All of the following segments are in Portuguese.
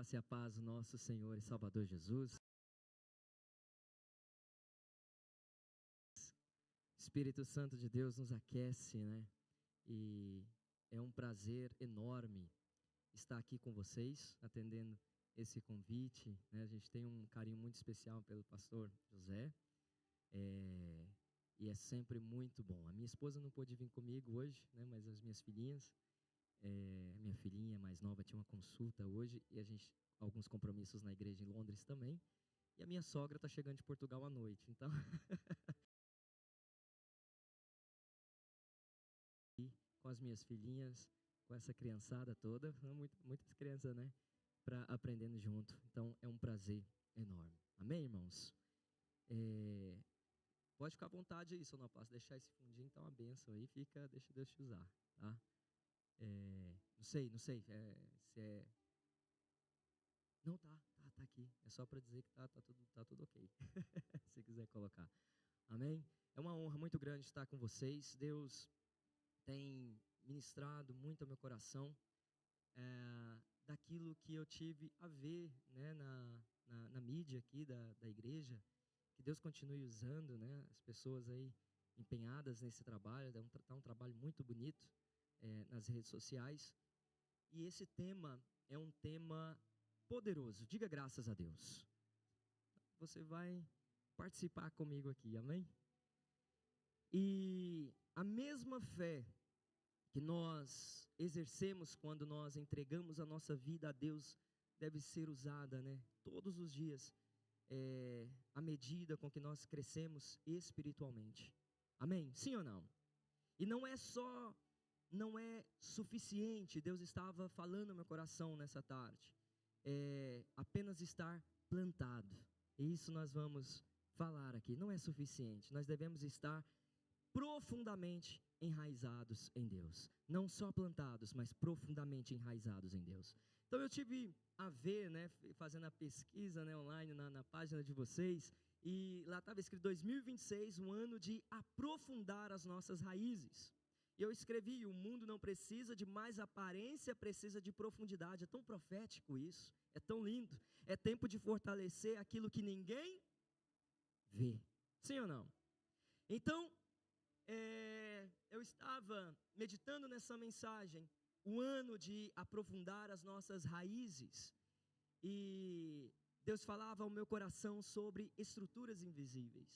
graça e a paz do nosso Senhor e Salvador Jesus. Espírito Santo de Deus nos aquece, né? E é um prazer enorme estar aqui com vocês, atendendo esse convite, né? A gente tem um carinho muito especial pelo pastor José, e é sempre muito bom. A minha esposa não pôde vir comigo hoje, né? Mas as minhas filhinhas, minha filhinha mais nova tinha uma consulta hoje, e alguns compromissos na igreja em Londres também, e a minha sogra está chegando de Portugal à noite, então... com as minhas filhinhas, com essa criançada toda, muitas crianças, né, aprendendo junto. Então é um prazer enorme. Amém, irmãos? Pode ficar à vontade aí, se eu não posso deixar esse fundinho, então a bênção aí fica, deixa Deus te usar, tá? Não sei, se é... Não, tá aqui, é só para dizer que tá tudo ok, se quiser colocar. Amém? É uma honra muito grande estar com vocês. Deus tem ministrado muito ao meu coração, daquilo que eu tive a ver, né, na mídia aqui da igreja, que Deus continue usando, né, as pessoas aí empenhadas nesse trabalho. Tá um trabalho muito bonito nas redes sociais, e esse tema é um tema poderoso. Diga graças a Deus. Você vai participar comigo aqui, amém? E a mesma fé que nós exercemos quando nós entregamos a nossa vida a Deus deve ser usada, né, todos os dias, à medida com que nós crescemos espiritualmente. Amém? Sim ou não? E não é suficiente, Deus estava falando no meu coração nessa tarde, apenas estar plantado. E isso nós vamos falar aqui. Não é suficiente, nós devemos estar profundamente enraizados em Deus, não só plantados, mas profundamente enraizados em Deus. Então eu tive a ver, né, fazendo a pesquisa, né, online na página de vocês, e lá estava escrito 2026, um ano de aprofundar as nossas raízes. E eu escrevi: o mundo não precisa de mais aparência, precisa de profundidade. É tão profético isso, é tão lindo. É tempo de fortalecer aquilo que ninguém vê. Sim ou não? Então, eu estava meditando nessa mensagem, o ano de aprofundar as nossas raízes, e Deus falava ao meu coração sobre estruturas invisíveis.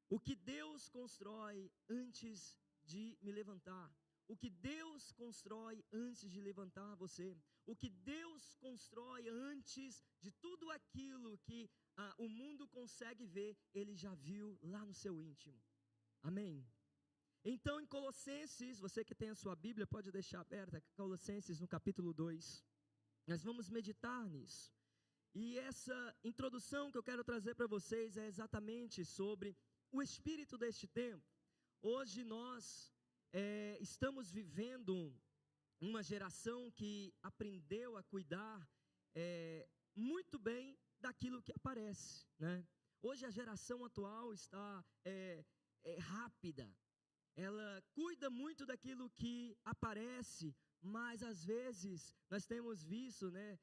O que Deus constrói antes de me levantar, o que Deus constrói antes de levantar você, o que Deus constrói antes de tudo aquilo que o mundo consegue ver, Ele já viu lá no seu íntimo. Amém? Então em Colossenses, você que tem a sua Bíblia pode deixar aberta, Colossenses no capítulo 2, nós vamos meditar nisso. E essa introdução que eu quero trazer para vocês é exatamente sobre o espírito deste tempo. Hoje nós estamos vivendo uma geração que aprendeu a cuidar muito bem daquilo que aparece, né? Hoje a geração atual está rápida, ela cuida muito daquilo que aparece, mas às vezes nós temos visto, né,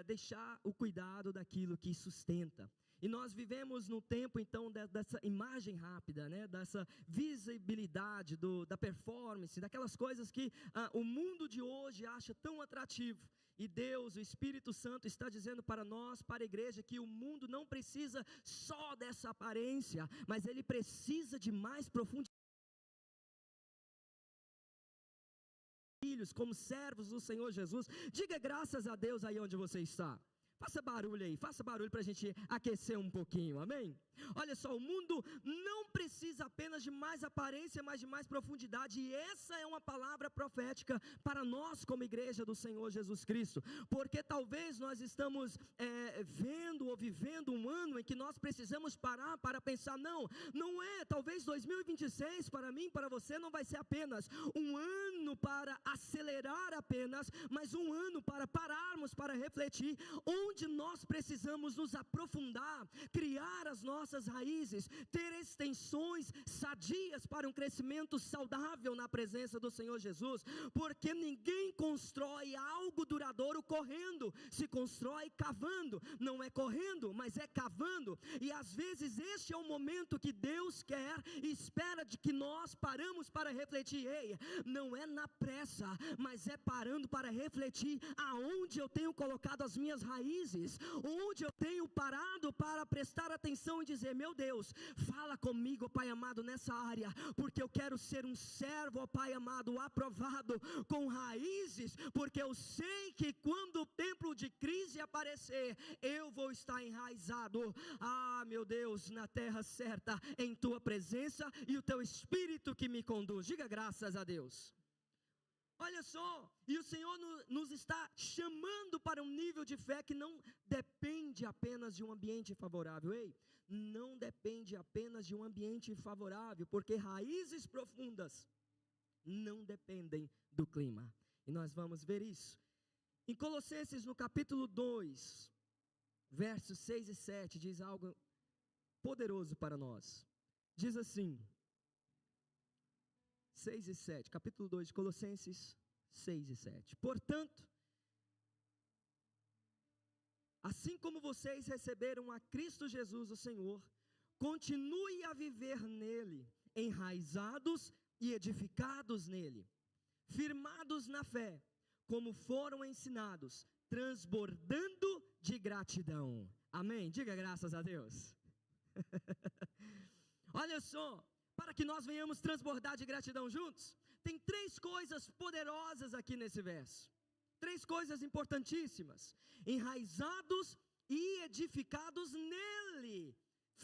deixar o cuidado daquilo que sustenta. E nós vivemos no tempo então dessa imagem rápida, né, dessa visibilidade, da performance, daquelas coisas que o mundo de hoje acha tão atrativo. E Deus, o Espírito Santo está dizendo para nós, para a igreja, que o mundo não precisa só dessa aparência, mas ele precisa de mais profundidade. Filhos, como servos do Senhor Jesus. Diga graças a Deus aí onde você está. Faça barulho aí, faça barulho para a gente aquecer um pouquinho, amém? Olha só, o mundo não precisa apenas de mais aparência, mas de mais profundidade, e essa é uma palavra profética para nós como igreja do Senhor Jesus Cristo, porque talvez nós estamos vendo ou vivendo um ano em que nós precisamos parar para pensar, não é, talvez 2026 para mim, para você não vai ser apenas um ano para acelerar apenas, mas um ano para pararmos, para refletir onde aonde nós precisamos nos aprofundar, criar as nossas raízes, ter extensões sadias para um crescimento saudável na presença do Senhor Jesus, porque ninguém constrói algo duradouro correndo, se constrói cavando, não é correndo, mas é cavando. E às vezes este é o momento que Deus quer e espera de que nós paramos para refletir. Ei, não é na pressa, mas é parando para refletir aonde eu tenho colocado as minhas raízes, onde eu tenho parado para prestar atenção e dizer: meu Deus, fala comigo, Pai amado, nessa área, porque eu quero ser um servo, ó Pai amado, aprovado, com raízes, porque eu sei que quando o tempo de crise aparecer, eu vou estar enraizado, meu Deus, na terra certa, em tua presença e o teu Espírito que me conduz. Diga graças a Deus. Olha só, e o Senhor nos está chamando para um nível de fé que não depende apenas de um ambiente favorável. Ei, não depende apenas de um ambiente favorável, porque raízes profundas não dependem do clima. E nós vamos ver isso. Em Colossenses, no capítulo 2, versos 6 e 7, diz algo poderoso para nós. Diz assim, 6 e 7, capítulo 2 de Colossenses 6 e 7. Portanto, assim como vocês receberam a Cristo Jesus o Senhor, continue a viver nele, enraizados e edificados nele, firmados na fé, como foram ensinados, transbordando de gratidão. Amém? Diga graças a Deus. Olha só, para que nós venhamos transbordar de gratidão juntos, tem 3 coisas poderosas aqui nesse verso, 3 coisas importantíssimas: enraizados e edificados nele,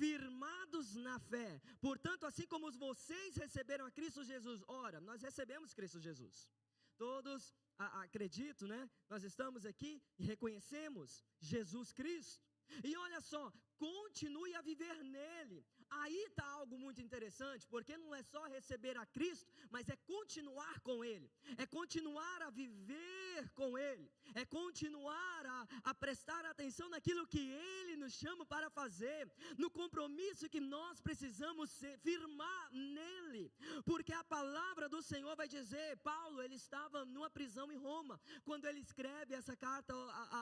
firmados na fé. Portanto, assim como vocês receberam a Cristo Jesus, ora, nós recebemos Cristo Jesus, todos acredito, né? Nós estamos aqui e reconhecemos Jesus Cristo. E olha só, continue a viver nele. Aí está algo muito interessante, porque não é só receber a Cristo, mas é continuar com ele, é continuar a viver com ele, é continuar a prestar atenção naquilo que ele nos chama para fazer, no compromisso que nós precisamos firmar nele, porque a palavra do Senhor vai dizer, Paulo, ele estava numa prisão em Roma, quando ele escreve essa carta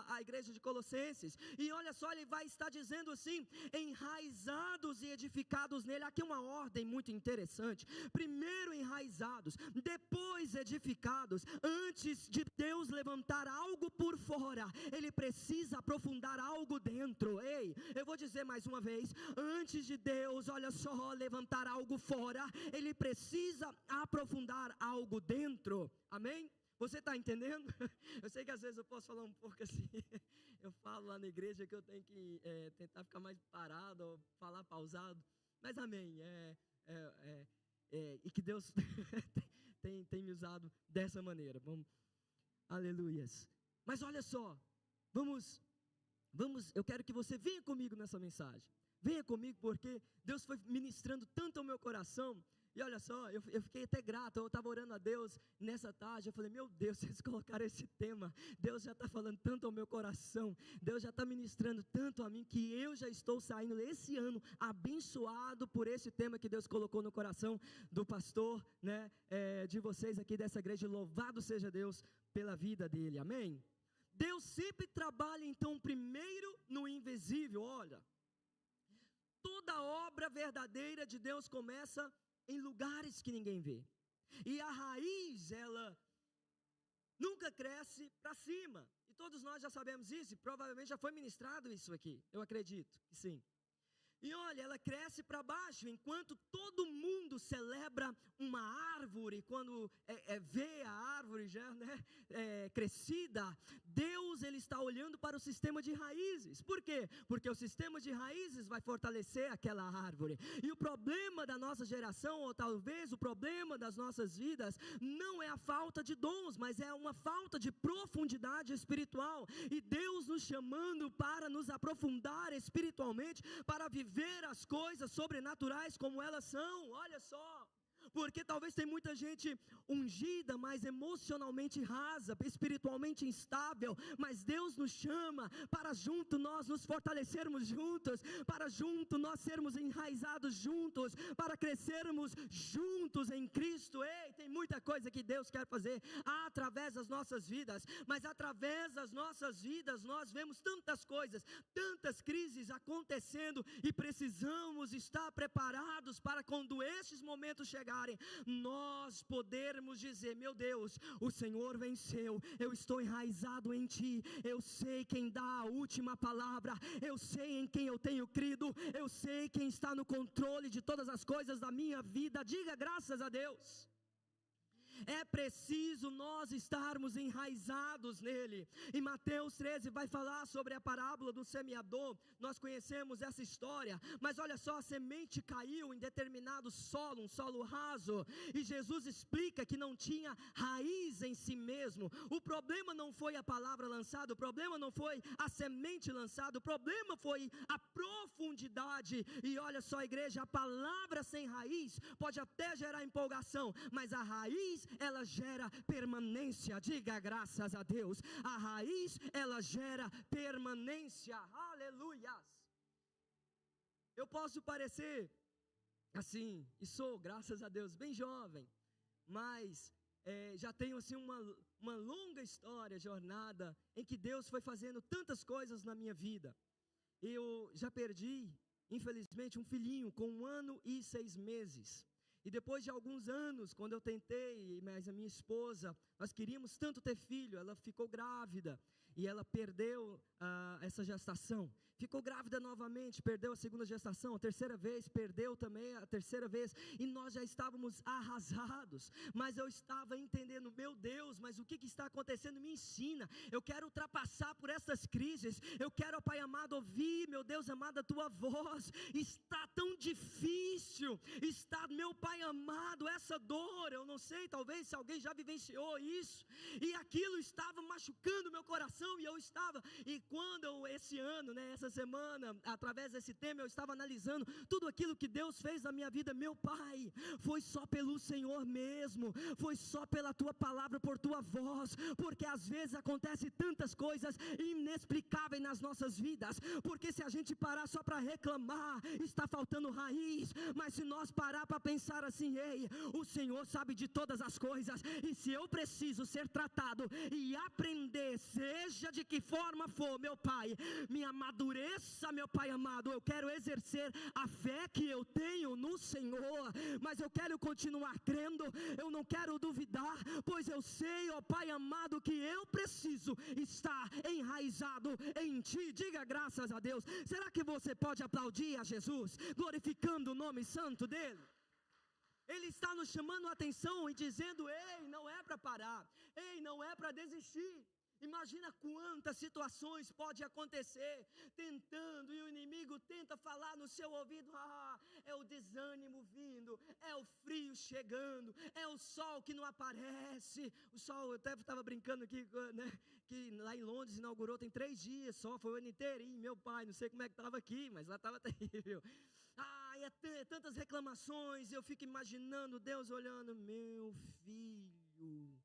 à igreja de Colossenses, e olha só, ele vai estar dizendo assim, enraizados e edificados nele. Aqui uma ordem muito interessante: primeiro enraizados, depois edificados. Antes de Deus levantar algo por fora, ele precisa aprofundar algo dentro. Ei, eu vou dizer mais uma vez, antes de Deus, olha só, levantar algo fora, ele precisa aprofundar algo dentro. Amém? Você está entendendo? Eu sei que às vezes eu posso falar um pouco assim, eu falo lá na igreja que eu tenho que tentar ficar mais parado, ou falar pausado, mas amém, e que Deus tem me usado dessa maneira, aleluias. Mas olha só, vamos, eu quero que você venha comigo nessa mensagem, venha comigo, porque Deus foi ministrando tanto ao meu coração. E olha só, eu fiquei até grato, eu estava orando a Deus nessa tarde, eu falei, meu Deus, vocês colocaram esse tema, Deus já está falando tanto ao meu coração, Deus já está ministrando tanto a mim, que eu já estou saindo esse ano abençoado por esse tema que Deus colocou no coração do pastor, né, de vocês aqui dessa igreja. Louvado seja Deus pela vida dele, amém? Deus sempre trabalha então primeiro no invisível. Olha, toda obra verdadeira de Deus começa em lugares que ninguém vê, e a raiz, ela nunca cresce para cima, e todos nós já sabemos isso, e provavelmente já foi ministrado isso aqui, eu acredito que sim. E olha, ela cresce para baixo, enquanto todo mundo celebra uma árvore, quando vê a árvore já crescida, Deus, ele está olhando para o sistema de raízes. Por quê? Porque o sistema de raízes vai fortalecer aquela árvore. E o problema da nossa geração, ou talvez o problema das nossas vidas, não é a falta de dons, mas é uma falta de profundidade espiritual. E Deus nos chamando para nos aprofundar espiritualmente, para viver as coisas sobrenaturais como elas são. Olha só, Porque talvez tem muita gente ungida, mas emocionalmente rasa, espiritualmente instável. Mas Deus nos chama para junto nós nos fortalecermos juntos, para junto nós sermos enraizados juntos, para crescermos juntos em Cristo. Ei, tem muita coisa que Deus quer fazer através das nossas vidas, mas através das nossas vidas nós vemos tantas coisas, tantas crises acontecendo, e precisamos estar preparados para quando estes momentos chegarem, nós podermos dizer: meu Deus, o Senhor venceu, eu estou enraizado em Ti, eu sei quem dá a última palavra, eu sei em quem eu tenho crido, eu sei quem está no controle de todas as coisas da minha vida. Diga graças a Deus. É preciso nós estarmos enraizados nele. Em Mateus 13 vai falar sobre a parábola do semeador. Nós conhecemos essa história, mas olha só, a semente caiu em determinado solo, um solo raso, e Jesus explica que não tinha raiz em si mesmo. O problema não foi a palavra lançada, o problema não foi a semente lançada, o problema foi a profundidade. E olha só, igreja, a palavra sem raiz pode até gerar empolgação, mas a raiz, ela gera permanência. Diga graças a Deus. A raiz, ela gera permanência. Aleluias. Eu posso parecer assim, e sou, graças a Deus, bem jovem, mas já tenho assim uma longa história, jornada, em que Deus foi fazendo tantas coisas na minha vida. Eu já perdi, infelizmente, um filhinho com 1 ano e 6 meses. E depois de alguns anos, quando eu tentei, mas a minha esposa, nós queríamos tanto ter filho, ela ficou grávida e ela perdeu essa gestação. Ficou grávida novamente, perdeu a 2ª gestação, a 3ª vez, perdeu também a 3ª vez. E nós já estávamos arrasados, mas eu estava entendendo: meu Deus, mas o que está acontecendo? Me ensina, eu quero ultrapassar por essas crises, eu quero, ó Pai amado, ouvir, meu Deus amado, a Tua voz. Está tão difícil, está, meu Pai amado, essa dor, eu não sei, talvez se alguém já vivenciou isso, e aquilo estava machucando meu coração, e quando esse ano, essa semana, através desse tema, eu estava analisando tudo aquilo que Deus fez na minha vida. Meu Pai, foi só pelo Senhor mesmo, foi só pela Tua palavra, por Tua voz, porque às vezes acontecem tantas coisas inexplicáveis nas nossas vidas, porque se a gente parar só para reclamar, está faltando raiz. Mas se nós parar para pensar assim: ei, o Senhor sabe de todas as coisas, e se eu preciso ser tratado e aprender, seja de que forma for, meu Pai, me amadureça, meu Pai amado, eu quero exercer a fé que eu tenho no Senhor, mas eu quero continuar crendo, eu não quero duvidar, pois eu sei, ó Pai amado, que eu preciso estar enraizado em Ti. Diga graças a Deus. Será que você pode aplaudir a Jesus, glorificando o nome santo dEle? Ele está nos chamando a atenção e dizendo: ei, não é para parar, ei, não é para desistir. Imagina quantas situações podem acontecer, tentando, e o inimigo tenta falar no seu ouvido: é o desânimo vindo, é o frio chegando, é o sol que não aparece. O sol, eu até estava brincando aqui, né, que lá em Londres inaugurou, tem 3 dias só, foi o ano inteirinho. Meu pai, não sei como é que estava aqui, mas lá estava terrível. É tantas reclamações, eu fico imaginando Deus olhando: meu filho,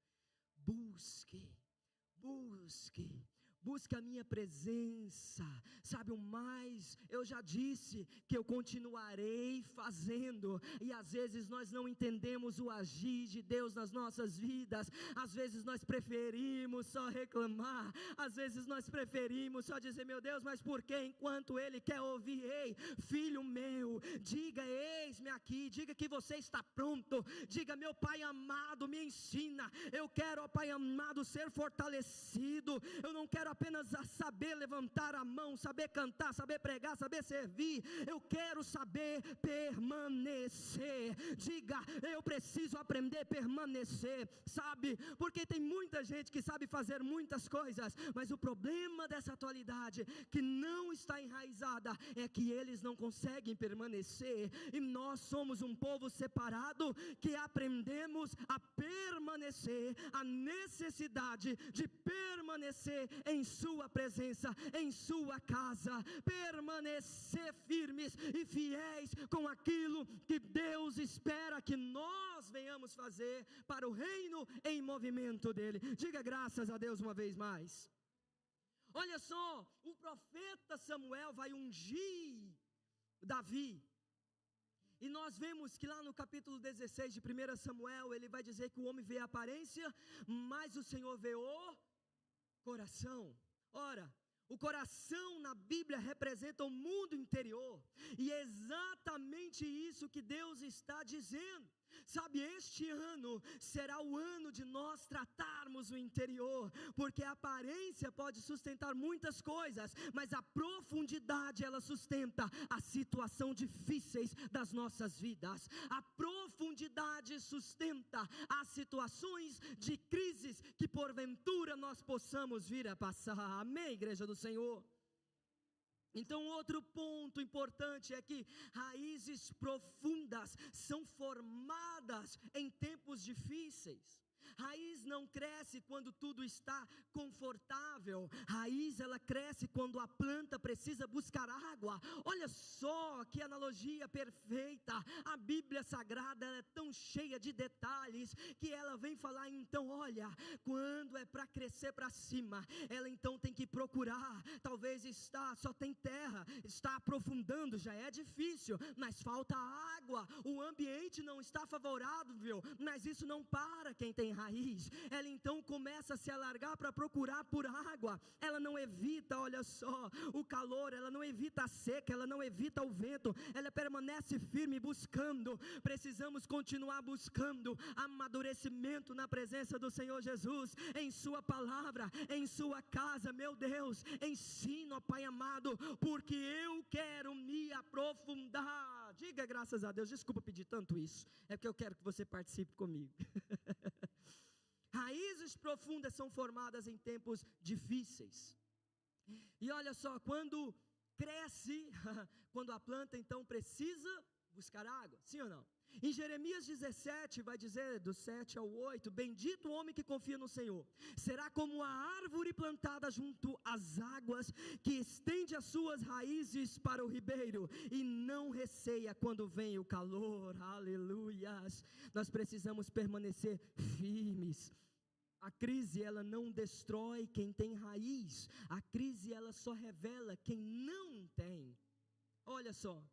busque a minha presença, sabe o mais, eu já disse que eu continuarei fazendo, e às vezes nós não entendemos o agir de Deus nas nossas vidas, às vezes nós preferimos só reclamar, às vezes nós preferimos só dizer: meu Deus, mas por que? Enquanto Ele quer ouvir: ei, filho meu, diga, eis-me aqui, diga que você está pronto, diga: meu Pai amado, me ensina, eu quero, ó Pai amado, ser fortalecido, eu não quero apenas saber levantar a mão, saber cantar, saber pregar, saber servir, eu quero saber permanecer. Diga: eu preciso aprender a permanecer, sabe, porque tem muita gente que sabe fazer muitas coisas, mas o problema dessa atualidade que não está enraizada é que eles não conseguem permanecer, e nós somos um povo separado que aprendemos a permanecer, a necessidade de permanecer em em sua presença, em sua casa, permanecer firmes e fiéis com aquilo que Deus espera que nós venhamos fazer para o reino em movimento dele. Diga graças a Deus uma vez mais. Olha só, o profeta Samuel vai ungir Davi. E nós vemos que lá no capítulo 16 de 1 Samuel, ele vai dizer que o homem vê a aparência, mas o Senhor vê o coração. Ora, o coração na Bíblia representa o mundo interior, e é exatamente isso que Deus está dizendo. Sabe, este ano será o ano de nós tratarmos o interior, porque a aparência pode sustentar muitas coisas, mas a profundidade ela sustenta as situações difíceis das nossas vidas. A profundidade sustenta as situações de crises que porventura nós possamos vir a passar. Amém, igreja do Senhor? Então, outro ponto importante é que raízes profundas são formadas em tempos difíceis. Raiz não cresce quando tudo está confortável. Raiz ela cresce quando a planta precisa buscar água. Olha só que analogia perfeita. A Bíblia Sagrada é tão cheia de detalhes que ela vem falar então, olha, quando é para crescer para cima, ela então tem que procurar. Talvez só tem terra, está aprofundando, já é difícil, mas falta água. O ambiente não está favorável, mas isso não para quem tem raiz. Ela então começa a se alargar para procurar por água. Ela não evita, olha só, o calor, ela não evita a seca, ela não evita o vento, ela permanece firme buscando. Precisamos continuar buscando amadurecimento na presença do Senhor Jesus, em sua palavra, em sua casa. Meu Deus, ensina, ó Pai amado, porque eu quero me aprofundar. Diga graças a Deus. Desculpa pedir tanto isso, é porque eu quero que você participe comigo. Raízes profundas são formadas em tempos difíceis. E olha só, quando cresce, quando a planta então precisa buscar água, sim ou não? Em Jeremias 17 vai dizer do 7 ao 8, bendito o homem que confia no Senhor, será como a árvore plantada junto às águas, que estende as suas raízes para o ribeiro, e não receia quando vem o calor. Aleluias. Nós precisamos permanecer firmes. A crise ela não destrói quem tem raiz, a crise ela só revela quem não tem. Olha só,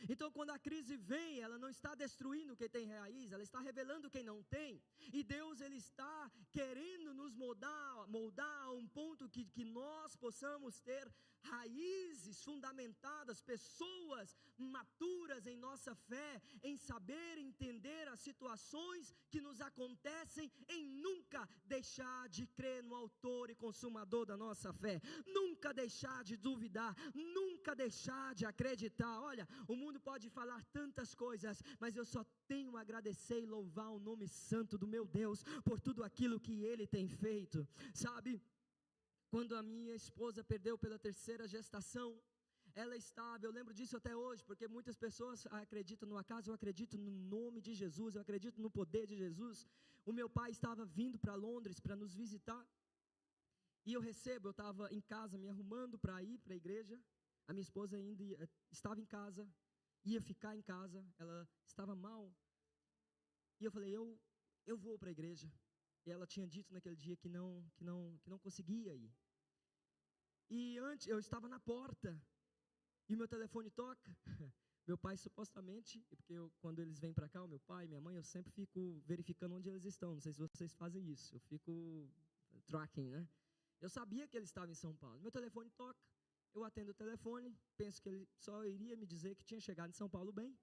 então quando a crise vem, ela não está destruindo quem tem raiz, ela está revelando quem não tem. E Deus ele está querendo nos moldar a um ponto que nós possamos ter raízes fundamentadas, pessoas maturas em nossa fé, em saber entender as situações que nos acontecem, em nunca deixar de crer no autor e consumador da nossa fé, nunca deixar de duvidar, nunca deixar de acreditar. Olha, o mundo pode falar tantas coisas, mas eu só tenho a agradecer e louvar o nome santo do meu Deus por tudo aquilo que Ele tem feito. Sabe, quando a minha esposa perdeu pela 3ª gestação, ela estava, eu lembro disso até hoje, porque muitas pessoas acreditam no acaso, eu acredito no nome de Jesus, eu acredito no poder de Jesus. O meu pai estava vindo para Londres para nos visitar, e eu estava em casa me arrumando para ir para a igreja, a minha esposa ainda estava em casa, ia ficar em casa, ela estava mal, e eu falei, eu vou para a igreja. E ela tinha dito naquele dia que não conseguia ir. E antes, eu estava na porta, e meu telefone toca. Meu pai supostamente, porque quando eles vêm para cá, o meu pai, minha mãe, eu sempre fico verificando onde eles estão. Não sei se vocês fazem isso, eu fico tracking, né? Eu sabia que ele estava em São Paulo. Meu telefone toca, eu atendo o telefone, penso que ele só iria me dizer que tinha chegado em São Paulo bem.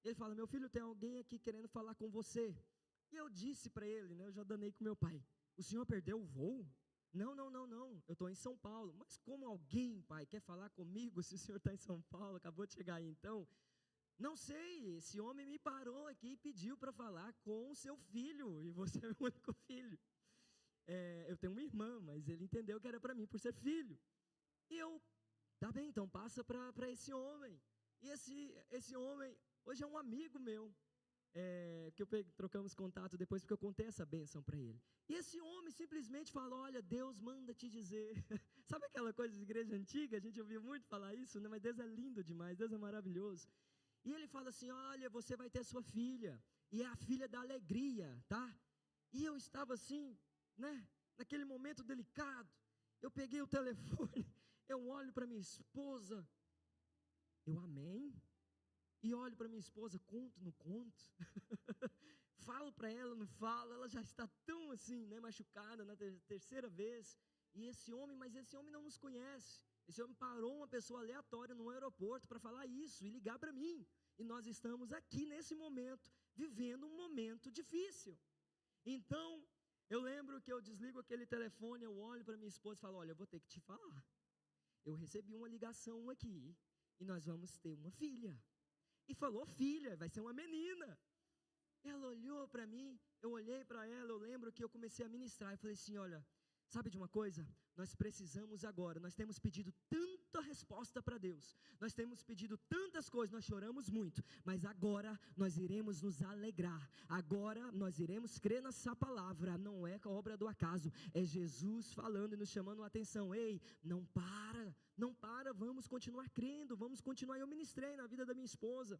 Ele fala, meu filho, tem alguém aqui querendo falar com você. E eu disse para ele, né, eu já danei com meu pai, o senhor perdeu o voo? Não, eu estou em São Paulo. Mas como alguém, pai, quer falar comigo se o senhor está em São Paulo, acabou de chegar aí então? Não sei, esse homem me parou aqui e pediu para falar com o seu filho, e você é o único filho. Eu tenho uma irmã, mas ele entendeu que era para mim por ser filho. E eu, tá bem, então passa para esse homem. E esse homem, hoje é um amigo meu. Que trocamos contato depois, porque eu contei essa bênção para ele. E esse homem simplesmente falou, olha, Deus manda te dizer Sabe aquela coisa de igreja antiga? A gente ouvia muito falar isso, né? Mas Deus é lindo demais, Deus é maravilhoso. E ele fala assim, olha, você vai ter sua filha, e é a filha da alegria, tá? E eu estava assim, né? Naquele momento delicado, eu peguei o telefone, eu olho para minha esposa, eu amém? E olho para minha esposa, conto, não conto? Falo para ela, não falo? Ela já está tão assim, né, machucada na terceira vez. E esse homem não nos conhece. Esse homem parou uma pessoa aleatória no aeroporto para falar isso e ligar para mim. E nós estamos aqui nesse momento, vivendo um momento difícil. Então, eu lembro que eu desligo aquele telefone, eu olho para minha esposa e falo, olha, eu vou ter que te falar. Eu recebi uma ligação aqui e nós vamos ter uma filha. E falou filha, vai ser uma menina. Ela olhou para mim, eu olhei para ela, eu lembro que eu comecei a ministrar. Eu falei assim, olha, sabe de uma coisa? Nós precisamos agora, nós temos pedido tanta resposta para Deus. Nós temos pedido tantas coisas, nós choramos muito. Mas agora nós iremos nos alegrar. Agora nós iremos crer nessa palavra. Não é a obra do acaso, é Jesus falando e nos chamando a atenção. Ei, não para, vamos continuar crendo, vamos continuar. Eu ministrei na vida da minha esposa.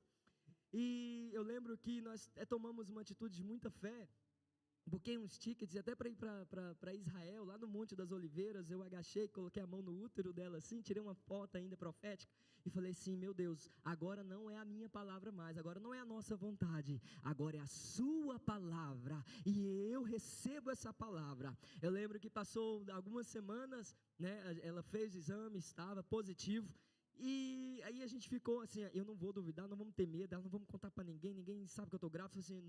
E eu lembro que nós tomamos uma atitude de muita fé. Buquei uns tickets até para ir para Israel, lá no Monte das Oliveiras. Eu agachei, coloquei a mão no útero dela assim, tirei uma foto ainda profética e falei assim, meu Deus, agora não é a minha palavra mais, agora não é a nossa vontade, agora é a sua palavra, e eu recebo essa palavra. Eu lembro que passou algumas semanas, né, ela fez o exame, estava positivo. E aí a gente ficou assim, eu não vou duvidar, não vamos ter medo, não vamos contar para ninguém sabe que eu estou grávida. Assim,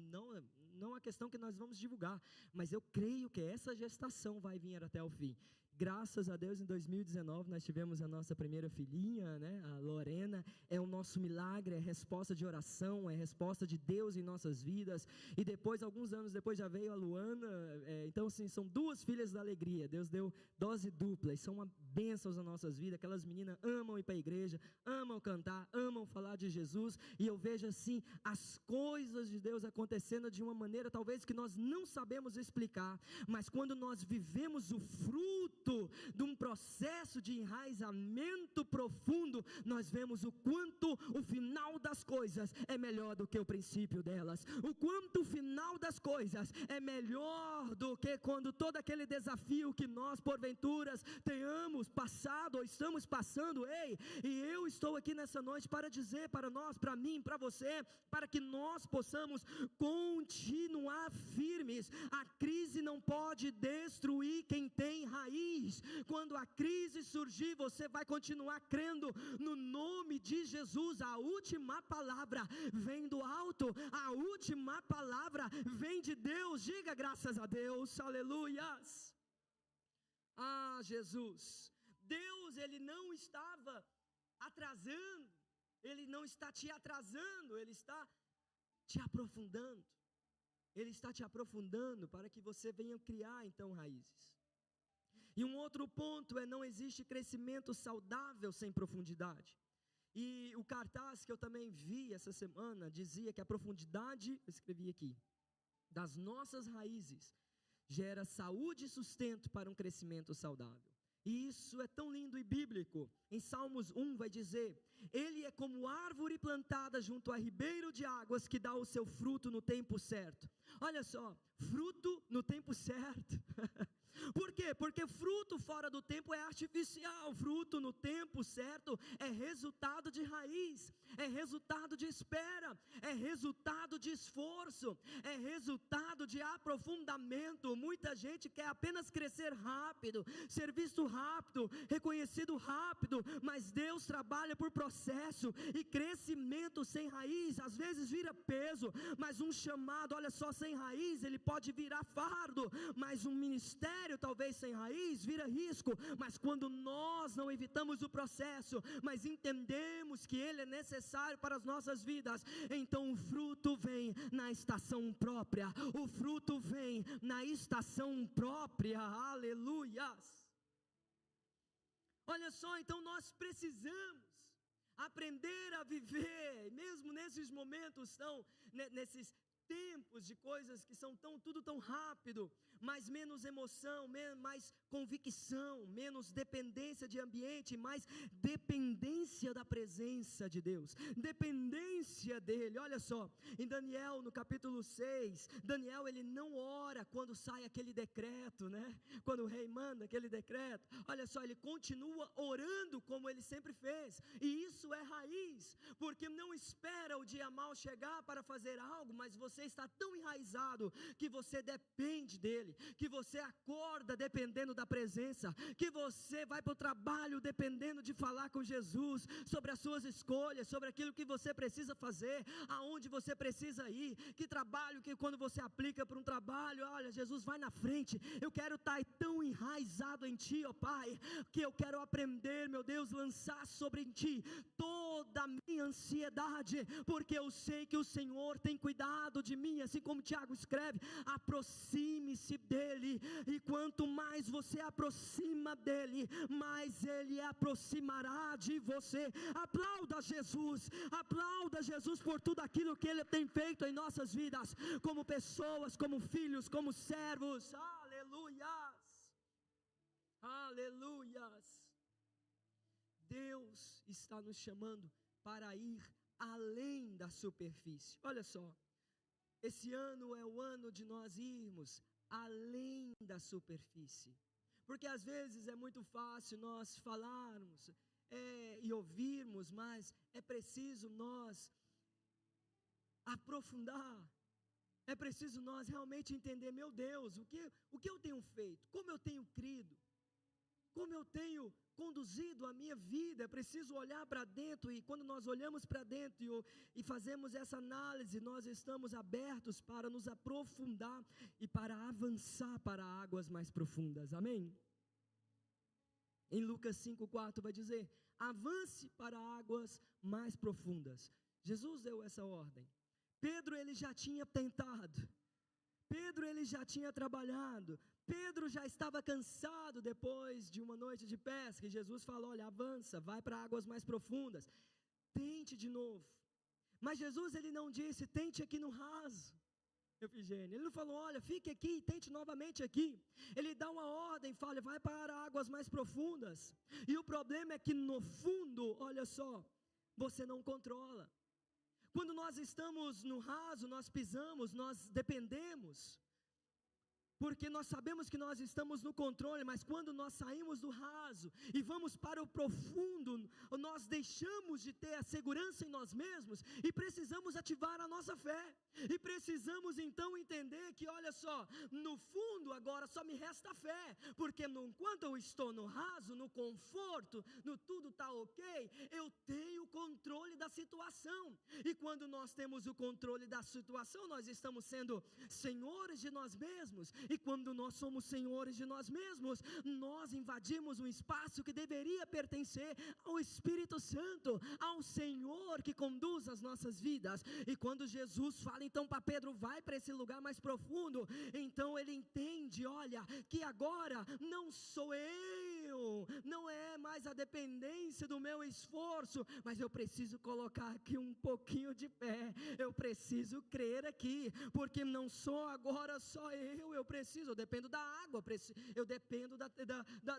não é questão que nós vamos divulgar, mas eu creio que essa gestação vai vir até o fim. Graças a Deus, em 2019, nós tivemos a nossa primeira filhinha, né, a Lorena. É o nosso milagre, é resposta de oração, é resposta de Deus em nossas vidas. E depois, alguns anos depois, já veio a Luana. Então, assim, são duas filhas da alegria. Deus deu dose dupla e são uma bênção nas nossas vidas. Aquelas meninas amam ir para a igreja, amam cantar, amam falar de Jesus. E eu vejo, assim, as coisas de Deus acontecendo de uma maneira, talvez, que nós não sabemos explicar. Mas quando nós vivemos o fruto de um processo de enraizamento profundo, nós vemos o quanto o final das coisas é melhor do que o princípio delas, o quanto o final das coisas é melhor do que quando todo aquele desafio que nós porventuras tenhamos passado ou estamos passando. Ei, e eu estou aqui nessa noite para dizer para nós, para mim, para você, para que nós possamos continuar firmes. A crise não pode destruir quem tem raiz. Quando a crise surgir, você vai continuar crendo no nome de Jesus. A última palavra vem do alto, a última palavra vem de Deus. Diga graças a Deus, aleluias. Ah, Jesus, Deus, Ele não estava atrasando, Ele não está te atrasando, Ele está te aprofundando. Ele está te aprofundando para que você venha criar então raízes. E um outro ponto é, não existe crescimento saudável sem profundidade. E o cartaz que eu também vi essa semana dizia que a profundidade, eu escrevi aqui, das nossas raízes gera saúde e sustento para um crescimento saudável. E isso é tão lindo e bíblico. Em Salmos 1 vai dizer, ele é como árvore plantada junto a ribeiro de águas que dá o seu fruto no tempo certo. Olha só, fruto no tempo certo. Por quê? Porque fruto fora do tempo é artificial. Fruto no tempo certo é resultado de raiz, é resultado de espera, é resultado de esforço, é resultado de aprofundamento. Muita gente quer apenas crescer rápido, ser visto rápido, reconhecido rápido, mas Deus trabalha por processo, e crescimento sem raiz às vezes vira peso, mas um chamado, olha só, sem raiz ele pode virar fardo, mas um ministério talvez sem raiz vira risco. Mas quando nós não evitamos o processo, mas entendemos que ele é necessário para as nossas vidas, então o fruto vem na estação própria, o fruto vem na estação própria, aleluias. Olha só, então nós precisamos aprender a viver, mesmo nesses momentos, nesses tempos de coisas que são tudo tão rápido, mas menos emoção, mais convicção, menos dependência de ambiente, mais dependência da presença de Deus, dependência dele. Olha só, em Daniel no capítulo 6, Daniel ele não ora quando sai aquele decreto, né? Quando o rei manda aquele decreto, olha só, ele continua orando como ele sempre fez, e isso é raiz, porque não espera o dia mau chegar para fazer algo, mas você está tão enraizado que você depende dele, que você acorda dependendo da presença, que você vai para o trabalho dependendo de falar com Jesus sobre as suas escolhas, sobre aquilo que você precisa fazer, aonde você precisa ir, que trabalho, que quando você aplica para um trabalho, olha, Jesus vai na frente. Eu quero estar tão enraizado em ti, ó Pai, que eu quero aprender, meu Deus, lançar sobre ti toda a minha ansiedade, porque eu sei que o Senhor tem cuidado de mim, assim como Tiago escreve, aproxime-se dele, e quanto mais você aproxima dele, mais ele aproximará de você. Aplauda Jesus por tudo aquilo que ele tem feito em nossas vidas, como pessoas, como filhos, como servos. Aleluias, aleluias. Deus está nos chamando para ir além da superfície. Olha só, esse ano é o ano de nós irmos além da superfície, porque às vezes é muito fácil nós falarmos e ouvirmos, mas é preciso nós aprofundar, é preciso nós realmente entender, meu Deus, o que eu tenho feito, como eu tenho crido, como eu tenho conduzido a minha vida. É preciso olhar para dentro, e quando nós olhamos para dentro e fazemos essa análise, nós estamos abertos para nos aprofundar e para avançar para águas mais profundas, amém? Em Lucas 5,4 vai dizer, avance para águas mais profundas. Jesus deu essa ordem. Pedro ele já tinha tentado, Pedro ele já tinha trabalhado, Pedro já estava cansado depois de uma noite de pesca, e Jesus falou, olha, avança, vai para águas mais profundas, tente de novo. Mas Jesus ele não disse, tente aqui no raso, Efigênia. Ele não falou, olha, fique aqui e tente novamente aqui. Ele dá uma ordem, fala, vai para águas mais profundas. E o problema é que no fundo, olha só, você não controla. Quando nós estamos no raso, nós pisamos, nós dependemos, porque nós sabemos que nós estamos no controle, mas quando nós saímos do raso e vamos para o profundo, nós deixamos de ter a segurança em nós mesmos e precisamos ativar a nossa fé, e precisamos então entender que, olha só, no fundo agora só me resta a fé, porque enquanto eu estou no raso, no conforto, no tudo está ok, eu tenho controle da situação, e quando nós temos o controle da situação, nós estamos sendo senhores de nós mesmos. E quando nós somos senhores de nós mesmos, nós invadimos um espaço que deveria pertencer ao Espírito Santo, ao Senhor que conduz as nossas vidas. E quando Jesus fala então para Pedro, vai para esse lugar mais profundo, então ele entende, olha, que agora não sou eu, não é mais a dependência do meu esforço, mas eu preciso colocar aqui um pouquinho de fé, eu preciso crer aqui, porque não sou agora só eu dependo da água, eu dependo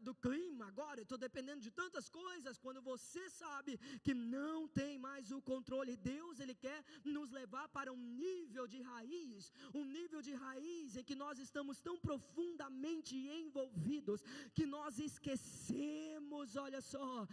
do clima, agora eu estou dependendo de tantas coisas. Quando você sabe que não tem mais o controle, Deus ele quer nos levar para um nível de raiz em que nós estamos tão profundamente envolvidos, que nós esquecemos, olha só,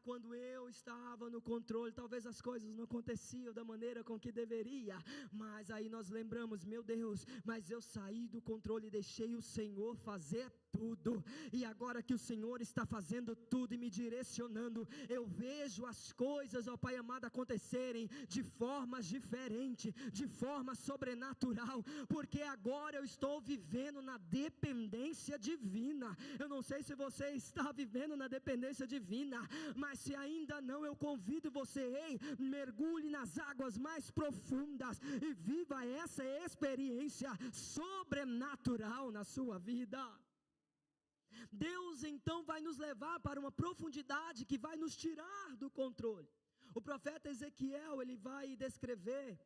quando eu estava no controle, talvez as coisas não aconteciam da maneira com que deveria, mas aí nós lembramos, meu Deus, mas eu saí do controle e deixei o Senhor fazer tudo, e agora que o Senhor está fazendo tudo e me direcionando, eu vejo as coisas, ó Pai amado, acontecerem de formas diferentes, de forma sobrenatural, porque agora eu estou vivendo na dependência divina. Eu não sei se você está vivendo na dependência divina, mas se ainda não, eu convido você, mergulhe nas águas mais profundas e viva essa experiência sobrenatural na sua vida. Deus então vai nos levar para uma profundidade que vai nos tirar do controle. O profeta Ezequiel, ele vai descrever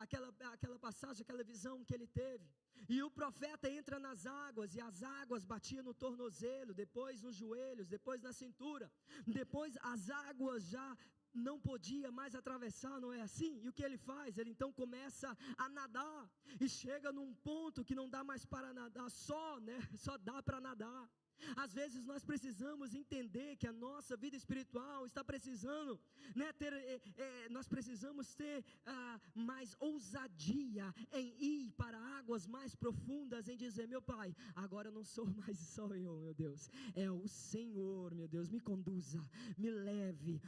aquela passagem, aquela visão que ele teve. E o profeta entra nas águas, e as águas batiam no tornozelo, depois nos joelhos, depois na cintura, depois as águas já não podia mais atravessar, não é assim? E o que ele faz? Ele então começa a nadar, e chega num ponto que não dá mais para nadar, só dá para nadar. Às vezes nós precisamos entender que a nossa vida espiritual está precisando, nós precisamos ter mais ousadia em ir para águas mais profundas, em dizer: meu Pai, agora não sou mais só eu, meu Deus, é o Senhor, meu Deus, me conduza, me leve,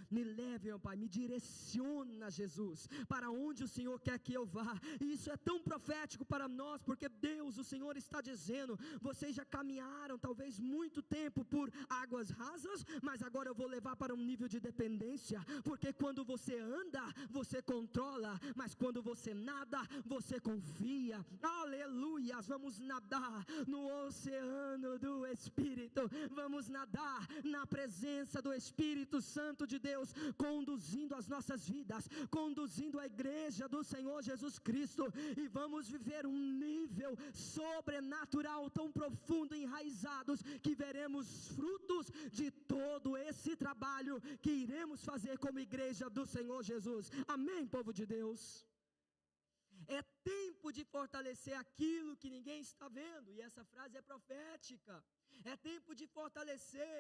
meu Pai, me direciona, Jesus, para onde o Senhor quer que eu vá. E isso é tão profético para nós, porque Deus, o Senhor está dizendo: vocês já caminharam talvez muito tempo por águas rasas, mas agora eu vou levar para um nível de dependência, porque quando você anda, você controla, mas quando você nada, você confia. Aleluias, vamos nadar no oceano do Espírito, vamos nadar na presença do Espírito Santo de Deus, conduzindo as nossas vidas, conduzindo a igreja do Senhor Jesus Cristo, e vamos viver um nível sobrenatural tão profundo, enraizados, que veremos frutos de todo esse trabalho que iremos fazer como igreja do Senhor Jesus. Amém, povo de Deus? É tempo de fortalecer aquilo que ninguém está vendo, e essa frase é profética. É tempo de fortalecer,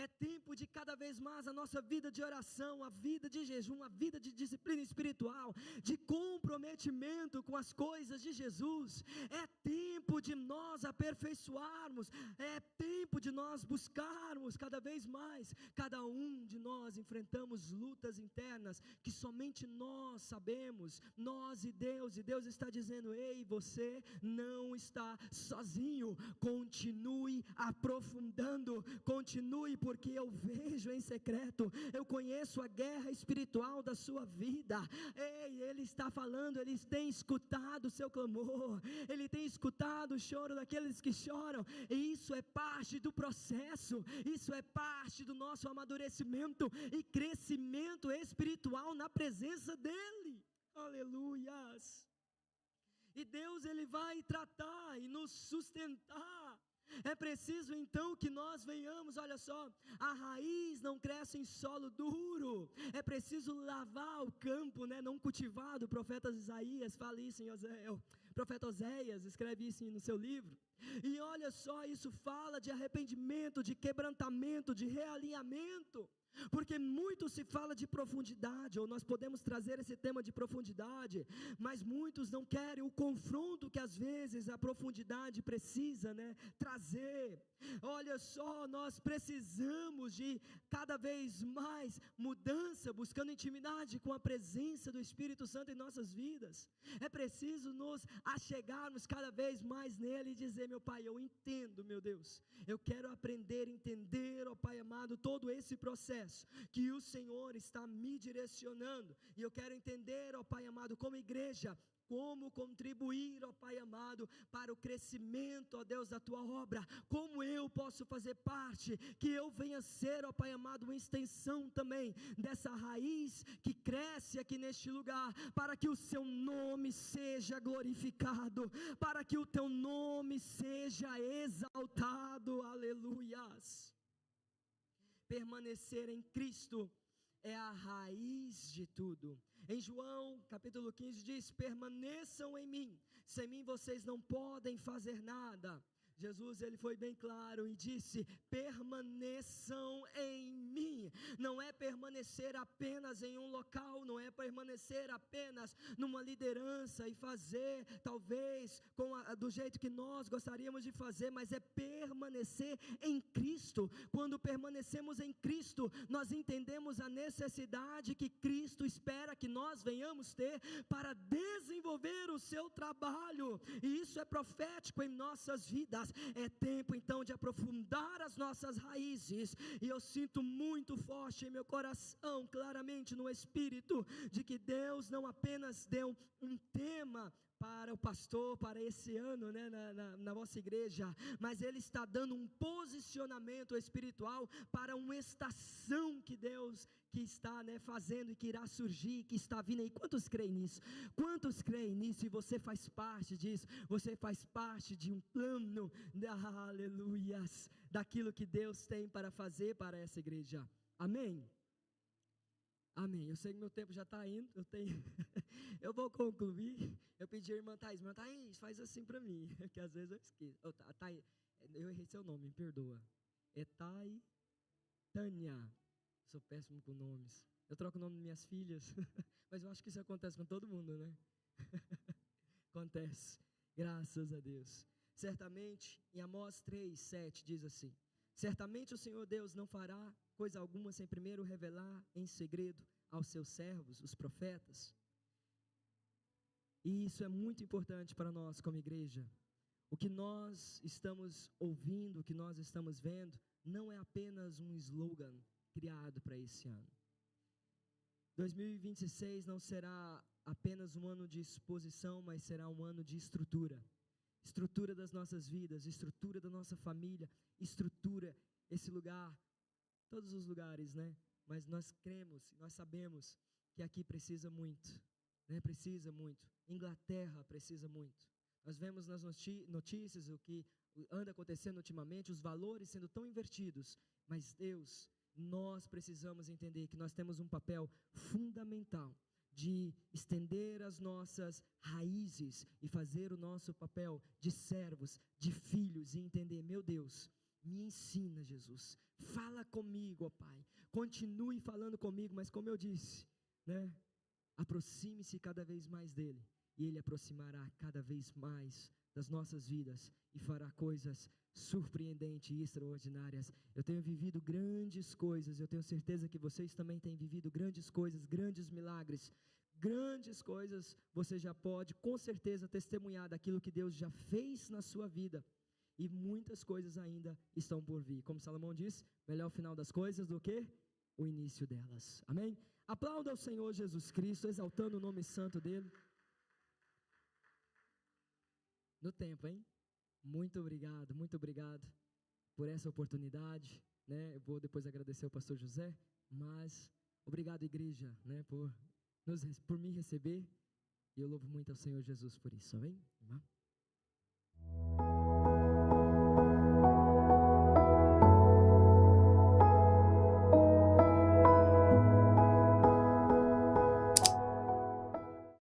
é tempo de cada vez mais a nossa vida de oração, a vida de jejum, a vida de disciplina espiritual, de comprometimento com as coisas de Jesus. É tempo de nós aperfeiçoarmos, é tempo de nós buscarmos cada vez mais. Cada um de nós enfrentamos lutas internas que somente nós sabemos, nós e Deus está dizendo: ei, você não está sozinho, continue aprofundando, continue, porque eu vejo em secreto, eu conheço a guerra espiritual da sua vida. Ei, Ele está falando, Ele tem escutado o seu clamor, Ele tem escutado o choro daqueles que choram, e isso é parte do processo, isso é parte do nosso amadurecimento e crescimento espiritual na presença dEle. Aleluias! E Deus, Ele vai tratar e nos sustentar. É preciso então que nós venhamos, olha só, a raiz não cresce em solo duro, é preciso lavar o campo, não cultivado. O profeta Isaías fala isso o profeta Oséias escreve isso no seu livro. E olha só, isso fala de arrependimento, de quebrantamento, de realinhamento. Porque muito se fala de profundidade, ou nós podemos trazer esse tema de profundidade, mas muitos não querem o confronto que às vezes a profundidade precisa trazer. Olha só, nós precisamos de cada vez mais mudança, buscando intimidade com a presença do Espírito Santo em nossas vidas. É preciso nos achegarmos cada vez mais nele e dizer: meu Pai, eu entendo, meu Deus, eu quero aprender a entender, ó Pai amado, todo esse processo que o Senhor está me direcionando, e eu quero entender, ó Pai amado, como igreja, como contribuir, ó Pai amado, para o crescimento, ó Deus, da Tua obra, como eu posso fazer parte, que eu venha ser, ó Pai amado, uma extensão também dessa raiz que cresce aqui neste lugar, para que o Seu nome seja glorificado, para que o Teu nome seja exaltado. Aleluias! Permanecer em Cristo é a raiz de tudo. Em João capítulo 15 diz: permaneçam em mim, sem mim vocês não podem fazer nada. Jesus, Ele foi bem claro e disse: permaneçam em mim. Não é permanecer apenas em um local, não é permanecer apenas numa liderança e fazer talvez do jeito que nós gostaríamos de fazer, mas é permanecer em Cristo. Quando permanecemos em Cristo, nós entendemos a necessidade que Cristo espera que nós venhamos ter para desenvolver o seu trabalho, e isso é profético em nossas vidas. É tempo então de aprofundar as nossas raízes, e eu sinto muito forte em meu coração, claramente no Espírito, de que Deus não apenas deu um tema para o pastor, para esse ano, na vossa igreja, mas Ele está dando um posicionamento espiritual para uma estação que Deus que está, né, fazendo e que irá surgir, que está vindo aí. Quantos creem nisso? Quantos creem nisso? E você faz parte disso. Você faz parte de um plano, aleluias, daquilo que Deus tem para fazer para essa igreja. Amém? Amém. Eu sei que meu tempo já está indo. Eu vou concluir. Eu pedi à irmã Thaís, faz assim para mim, que às vezes eu esqueço. Eu errei seu nome, me perdoa. É Tânia. Sou péssimo com nomes. Eu troco o nome das minhas filhas, mas eu acho que isso acontece com todo mundo, né? Acontece. Graças a Deus. Certamente, em Amós 3:7 diz assim: certamente o Senhor Deus não fará coisa alguma sem primeiro revelar em segredo aos seus servos, os profetas. E isso é muito importante para nós como igreja. O que nós estamos ouvindo, o que nós estamos vendo, não é apenas um slogan criado para esse ano. 2026 não será apenas um ano de exposição, mas será um ano de estrutura. Estrutura das nossas vidas, estrutura da nossa família, estrutura, esse lugar, todos os lugares, né? Mas nós cremos, nós sabemos que aqui precisa muito, né? Precisa muito. Inglaterra precisa muito. Nós vemos nas notícias o que anda acontecendo ultimamente, os valores sendo tão invertidos, mas Deus, nós precisamos entender que nós temos um papel fundamental de estender as nossas raízes e fazer o nosso papel de servos, de filhos, e entender, meu Deus, me ensina, Jesus, fala comigo, ó Pai, continue falando comigo, mas como eu disse, né, aproxime-se cada vez mais dEle, e Ele aproximará cada vez mais das nossas vidas, e fará coisas surpreendentes e extraordinárias. Eu tenho vivido grandes coisas, eu tenho certeza que vocês também têm vivido grandes coisas, grandes milagres, grandes coisas. Você já pode com certeza testemunhar daquilo que Deus já fez na sua vida, e muitas coisas ainda estão por vir. Como Salomão diz, melhor o final das coisas do que o início delas. Amém? Aplauda ao Senhor Jesus Cristo, exaltando o nome santo dEle. No tempo, hein? Muito obrigado por essa oportunidade, né? Eu vou depois agradecer ao pastor José, mas obrigado, igreja, né, por me receber, e eu louvo muito ao Senhor Jesus por isso, amém?